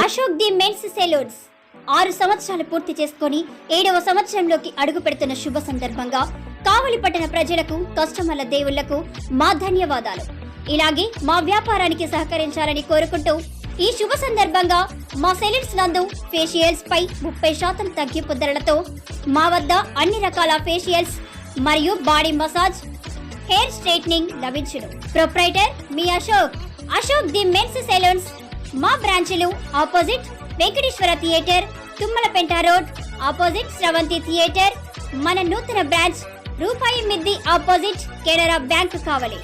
Ashok the men's salons 6 సంవత్సరాలు పూర్తి చేసుకుని 7వ సంవత్సరంలోకి అడుగు పెడుతున్న శుభ సందర్భంగా కావలి పట్టణ ప్రజలకు, కస్టమర్ల దేవుళ్లకు మా ధన్యవాదాలు. ఇలాగే మా వ్యాపారానికి సహకరించాలని కోరుకుంటూ ఈ శుభ సందర్భంగా మా సెలూన్స్ నందు ఫేషియల్స్ పై 30% తగ్గింపు ధరలతో మా వద్ద అన్ని రకాల ఫేషియల్స్ మరియు బాడీ మసాజ్, హెయిర్ స్ట్రైట్నింగ్ లభించును. ప్రొప్రైటర్ మీ అశోక్ ది మెన్స్ సెలూన్స్. మా బ్రాంచ్లు opposite Venkateswara theatre, Tummalapenta road, opposite Sravanthi theatre. మన నూతన బ్రాంచ్ రూపాయి మిద్ది ఆపోజిట్ కెనరా బ్యాంక్ కావలి.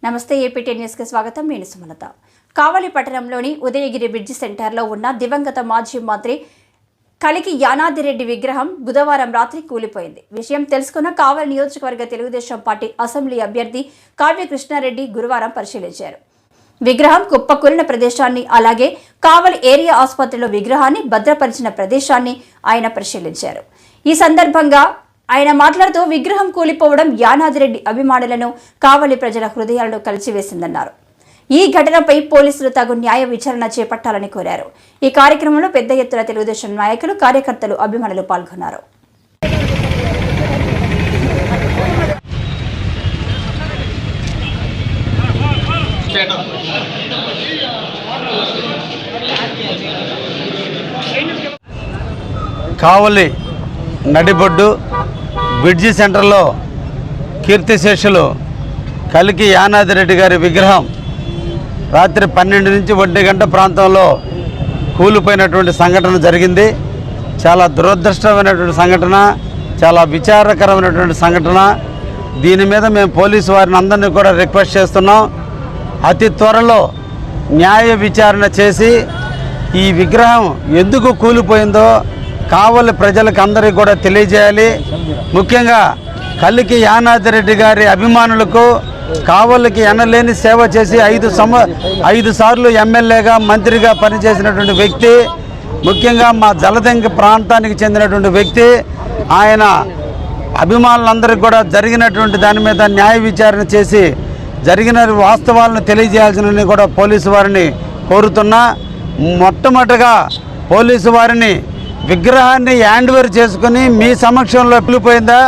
నమస్తే, ఏపీటీ న్యూస్ కి స్వాగతం. నేను సుమలత. కావలి పట్టణంలోని ఉదయగిరి బ్రిడ్జి సెంటర్లో ఉన్న దివంగత మాజీ మంత్రి కలికి యానాదిరెడ్డి విగ్రహం బుధవారం రాత్రి కూలిపోయింది. విషయం తెలుసుకున్న కావలి నియోజకవర్గ తెలుగుదేశం పార్టీ అసెంబ్లీ అభ్యర్థి కావ్య కృష్ణారెడ్డి గురువారం పరిశీలించారు. విగ్రహం కుప్పకూలిన ప్రదేశాన్ని, అలాగే కావలి ఏరియా ఆసుపత్రిలో విగ్రహాన్ని భద్రపరిచిన ప్రదేశాన్ని ఆయన పరిశీలించారు. ఈ సందర్భంగా ఆయన మాట్లాడుతూ విగ్రహం కూలిపోవడం యానాదిరెడ్డి అభిమానులను, కావలి ప్రజల హృదయాలను కలిసివేసిందన్నారు. ఈ ఘటనపై పోలీసులు తగు న్యాయ విచారణ చేపట్టాలని కోరారు. ఈ కార్యక్రమంలో పెద్ద ఎత్తున తెలుగుదేశం నాయకులు, కార్యకర్తలు, అభిమానులు పాల్గొన్నారు. కావలి నడిబొడ్డు బ్రిడ్జి సెంటర్లో కీర్తిశేషులు కలికి యానాదిరెడ్డి గారి విగ్రహం రాత్రి 12 నుంచి 1 గంట ప్రాంతంలో కూలిపోయినటువంటి సంఘటన జరిగింది. చాలా దురదృష్టమైనటువంటి సంఘటన, చాలా విచారకరమైనటువంటి సంఘటన. దీని మీద మేము పోలీసు వారిని అందరినీ కూడా రిక్వెస్ట్ చేస్తున్నాం. అతి త్వరలో న్యాయ విచారణ చేసి ఈ విగ్రహం ఎందుకు కూలిపోయిందో కావలి ప్రజలకు అందరికీ కూడా తెలియజేయాలి. ముఖ్యంగా కలికి యానాదిరెడ్డి గారి అభిమానులకు, కావలికి ఎనలేని సేవ చేసి 5 సార్లు ఎమ్మెల్యేగా, మంత్రిగా పనిచేసినటువంటి వ్యక్తి, ముఖ్యంగా మా జలదంకి ప్రాంతానికి చెందినటువంటి వ్యక్తి. ఆయన అభిమానులందరికీ కూడా జరిగినటువంటి దాని మీద న్యాయ విచారణ చేసి జరిగిన వాస్తవాలను తెలియజేయాల్సిన కూడా పోలీసు వారిని కోరుతున్నా. మొట్టమొదటిగా పోలీసు వారిని విగ్రహాన్ని హ్యాండ్ ఓవర్ చేసుకుని మీ సమక్షంలో కూలిపోయిందా,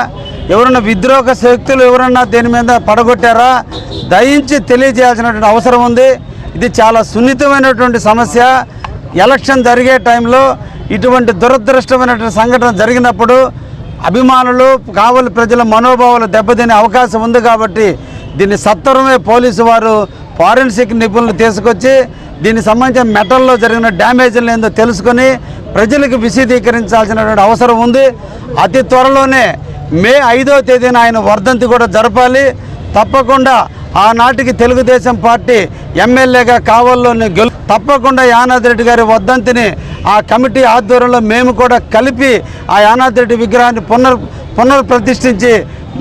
ఎవరన్నా విద్రోహ శక్తులు ఎవరన్నా దీని మీద పడగొట్టారా, దయించి తెలియజేయాల్సినటువంటి అవసరం ఉంది. ఇది చాలా సున్నితమైనటువంటి సమస్య. ఎలక్షన్ జరిగే టైంలో ఇటువంటి దురదృష్టమైనటువంటి సంఘటన జరిగినప్పుడు అభిమానులు, కావలి ప్రజల మనోభావాలు దెబ్బతినే అవకాశం ఉంది. కాబట్టి దీన్ని సత్వరమే పోలీసు వారు ఫారెన్సిక్ నిపుణులు తీసుకొచ్చి దీనికి సంబంధించిన మెటల్లో జరిగిన డ్యామేజ్లు ఏందో తెలుసుకొని ప్రజలకు విశదీకరించాల్సినటువంటి అవసరం ఉంది. అతి త్వరలోనే మే 5వ తేదీన ఆయన వర్ధంతి కూడా జరపాలి. తప్పకుండా ఆనాటికి తెలుగుదేశం పార్టీ ఎమ్మెల్యేగా కావలిలోని తప్పకుండా యానాదిరెడ్డి గారి వర్ధంతిని ఆ కమిటీ ఆధ్వర్యంలో మేము కూడా కలిపి ఆ యానాదిరెడ్డి విగ్రహాన్ని పునర్ప్రతిష్ఠించి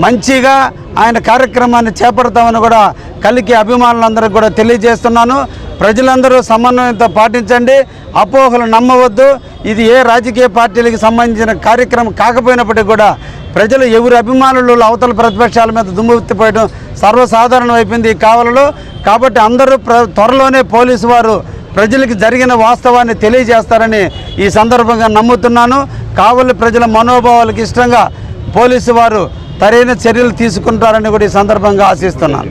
మంచిగా ఆయన కార్యక్రమాన్ని చేపడతామని కూడా కలికి అభిమానులందరికీ కూడా తెలియజేస్తున్నాను. ప్రజలందరూ సమన్వయంతో పాటించండి, అపోహలు నమ్మవద్దు. ఇది ఏ రాజకీయ పార్టీలకు సంబంధించిన కార్యక్రమం కాకపోయినప్పటికీ కూడా ప్రజలు ఎవరి అభిమానులు అవతల ప్రతిపక్షాల మీద దుమ్మెత్తిపోయడం సర్వసాధారణం అయిపోయింది ఈ కావలిలో. కాబట్టి అందరూ త్వరలోనే పోలీసు వారు ప్రజలకు జరిగిన వాస్తవాన్ని తెలియజేస్తారని ఈ సందర్భంగా నమ్ముతున్నాను. కావలి ప్రజల మనోభావాలకు ఇష్టంగా పోలీసు వారు సరైన చర్యలు తీసుకుంటారని కూడా ఈ సందర్భంగా ఆశిస్తున్నాను.